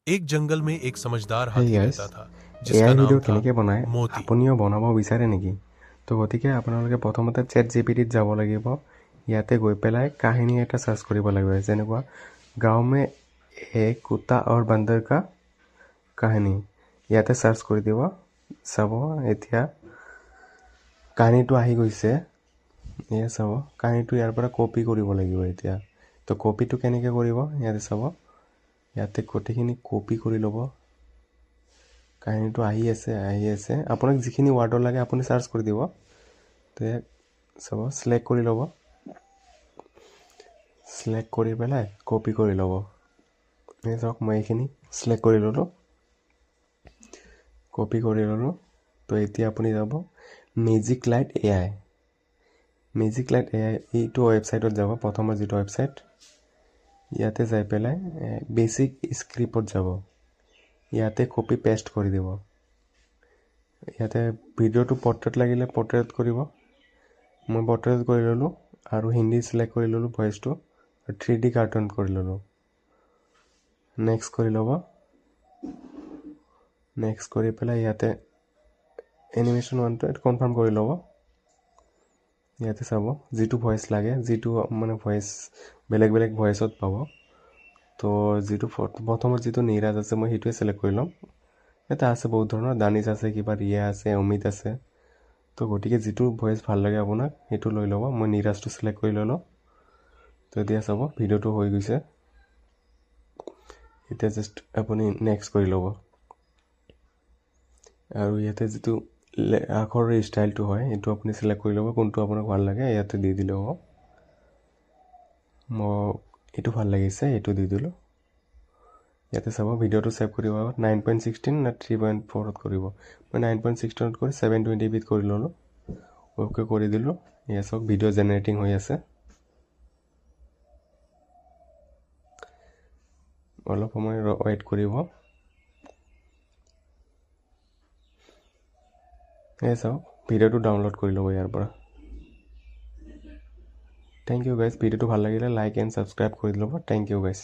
एक जंगल में एक समझदार হেই हाथी গাইজ रहता था এআই जिसका नाम ভিডিঅ' था কেনেকৈ বনায় मोती। আপুনিও বনাব বিচাৰে নেকি তো গতিকে আপোনালোকে প্ৰথমতে চেট জি পি টিত যাব লাগিব ইয়াতে গৈ পেলাই কাহিনী এটা চাৰ্চ কৰিব লাগিব যেনেকুৱা গাঁও মে এক কুত্তা और बंदर का কাহিনী ইয়াতে চাৰ্চ কৰি দিব চাব এতিয়া কাহিনীটো আহি গৈছে এয়া চাব কাহিনীটো ইয়াৰ পৰা কপি কৰিব লাগিব এতিয়া তো কপিটো কেনেকৈ কৰিব ইয়াতে চাব ইয়াতে গোটেইখিনি কপি কৰি ল'ব কাহিনীটো আহি আছে আপোনাক যিখিনি ৱাৰ্ডৰ লাগে আপুনি চাৰ্চ কৰি দিব তো চাব চিলেক্ট কৰি ল'ব চিলেক্ট কৰি পেলাই কপি কৰি ল'ব এই চাওক মই এইখিনি চিলেক্ট কৰি ল'লোঁ কপি কৰি ল'লোঁ তো এতিয়া আপুনি যাব মেজিক লাইট এআই এইটো ৱেবছাইটত যাব প্ৰথমৰ যিটো ৱেবছাইট ইয়াতে যাই পেলাই বেছিক স্ক্ৰিপ্টত যাব ইয়াতে কপি পেষ্ট কৰি দিব ইয়াতে ভিডিঅ'টো পৰ্ট্ৰেট লাগিলে পৰ্ট্ৰেট কৰিব মই পৰ্ট্ৰেট কৰি ল'লোঁ আৰু হিন্দী চিলেক্ট কৰি ল'লোঁ ভইচটো 3D কাৰ্টুন কৰি ল'লোঁ নেক্সট কৰি ল'ব নেক্সট কৰি পেলাই ইয়াতে এনিমেশ্যন ওৱানটো এইটো কনফাৰ্ম কৰি ল'ব ইয়াতে চাব যিটো ভইচ লাগে যিটো মানে ভইচ বেলেগ বেলেগ ভইচত পাব তো যিটো প্ৰথমত যিটো নীৰাজ আছে মই সেইটোৱে চিলেক্ট কৰি ল'ম এটা আছে বহুত ধৰণৰ দানিছ আছে কিবা ৰিয়া আছে অমিত আছে তো গতিকে যিটো ভইচ ভাল লাগে আপোনাক সেইটো লৈ ল'ব মই নীৰাজটো চিলেক্ট কৰি ল'লোঁ তো এতিয়া চাব ভিডিঅ'টো হৈ গৈছে এতিয়া জাষ্ট আপুনি নেক্সট কৰি ল'ব আৰু ইয়াতে যিটো আখৰৰ ষ্টাইলটো হয় সেইটো আপুনি চিলেক্ট কৰি ল'ব কোনটো আপোনাক ভাল লাগে ইয়াতে দি দিলে হ'ব মই এইটো ভাল লাগিছে এইটো দি দিলোঁ ইয়াতে চাব ভিডিঅ'টো ছেভ কৰিব 9.16 না 3.4ত কৰিব মই 9.16ত কৰি 720pত কৰি ল'লোঁ অ'কে কৰি দিলোঁ এয়া চাওক ভিডিঅ' জেনেৰেটিং হৈ আছে অলপ সময় ৱেইট কৰিব এয়া চাওক ভিডিঅ'টো ডাউনলোড কৰি ল'ব ইয়াৰ পৰা থেংক ইউ গাইজ ভিডিঅ'টো ভাল লাগিলে লাইক এণ্ড ছাবস্ক্ৰাইব কৰি ল'ব থেংক ইউ গাইজ